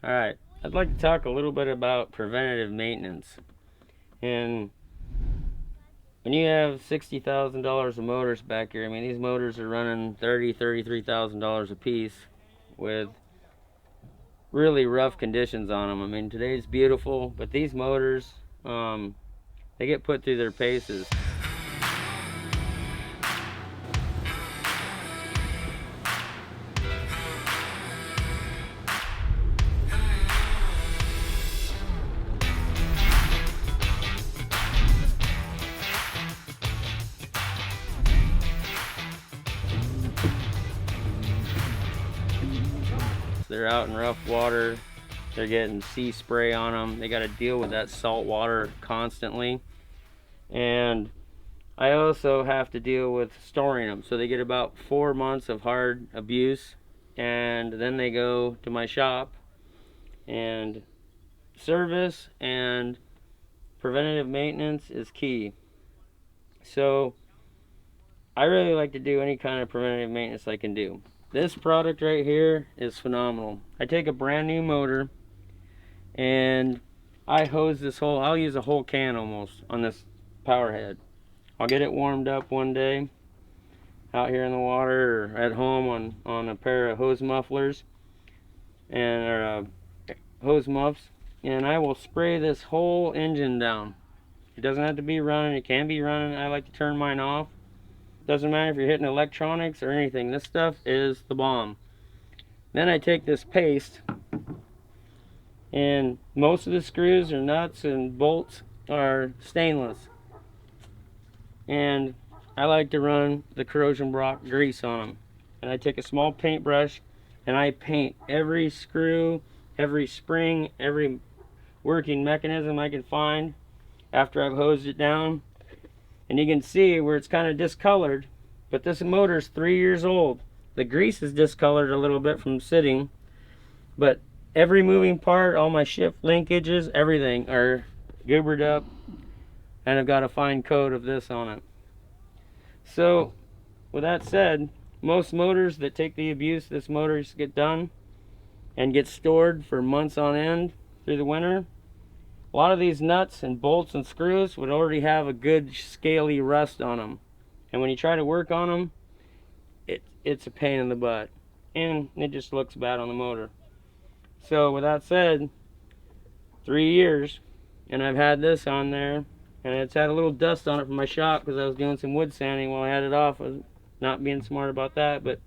Alright, I'd like to talk a little bit about preventative maintenance. And when you have $60,000 of motors back here, I mean, these motors are running $33,000 a piece with really rough conditions on them. I mean, today's beautiful, but these motors, they get put through their paces. They're out in rough water, they're getting sea spray on them, they got to deal with that salt water constantly. And I also have to deal with storing them, so they get about 4 months of hard abuse, and then they go to my shop. And service and preventative maintenance is key. So I really like to do any kind of preventative maintenance I can do. This product right here is phenomenal. I take a brand new motor and I hose this whole, I'll use a whole can almost on this power head. I'll get it warmed up one day out here in the water or at home on a pair of hose mufflers and hose muffs, and I will spray this whole engine down. It doesn't have to be running, it can be running. I like to turn mine off. Doesn't matter if you're hitting electronics or anything, this stuff is the bomb. Then I take this paste, and most of the screws or nuts and bolts are stainless, and I like to run the corrosion block grease on them. And I take a small paintbrush and I paint every screw, every spring, every working mechanism I can find after I've hosed it down. And you can see where it's kind of discolored, but this motor is 3 years old. The grease is discolored a little bit from sitting, but every moving part, all my shift linkages, everything are goobered up, and I've got a fine coat of this on it. So with that said, most motors that take the abuse, this motors get done and get stored for months on end through the winter. A lot of these nuts and bolts and screws would already have a good scaly rust on them, and when you try to work on them, it's a pain in the butt, and it just looks bad on the motor. So with that said, 3 years, and I've had this on there, and it's had a little dust on it from my shop because I was doing some wood sanding while I had it off. I was not being smart about that, but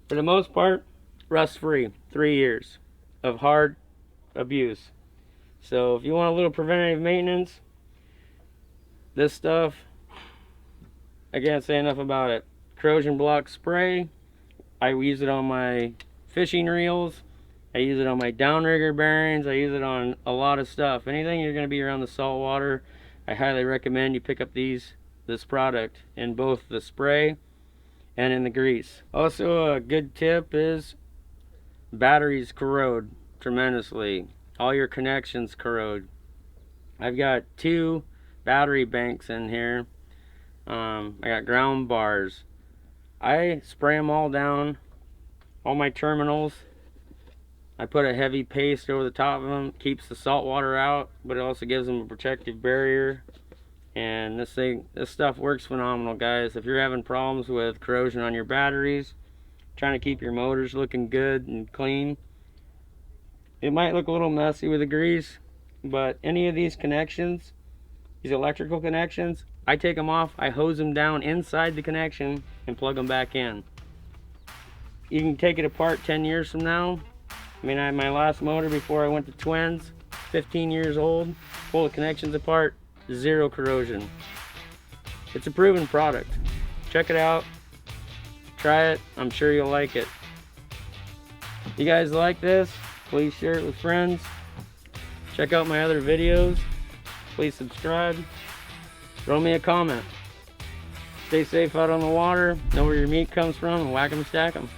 for the most part, rust free. 3 years of hard abuse. So if you want a little preventative maintenance, this stuff, I can't say enough about it. Corrosion block spray, I use it on my fishing reels, I use it on my downrigger bearings, I use it on a lot of stuff. Anything you're going to be around the salt water, I highly recommend you pick up this product in both the spray and in the grease. Also, a good tip is batteries corrode tremendously. All your connections corrode. I've got 2 battery banks in here. I got ground bars. I spray them all down, all my terminals. I put a heavy paste over the top of them, keeps the salt water out, but it also gives them a protective barrier. And this stuff works phenomenal, guys. If you're having problems with corrosion on your batteries, trying to keep your motors looking good and clean, it might look a little messy with the grease, but any of these connections, these electrical connections, I take them off, I hose them down inside the connection and plug them back in. You can take it apart 10 years from now. I mean, I had my last motor before I went to twins, 15 years old, pull the connections apart, 0 corrosion. It's a proven product. Check it out, try it, I'm sure you'll like it. If you guys like this, please share it with friends. Check out my other videos. Please subscribe. Throw me a comment. Stay safe out on the water. Know where your meat comes from and whack 'em, stack 'em.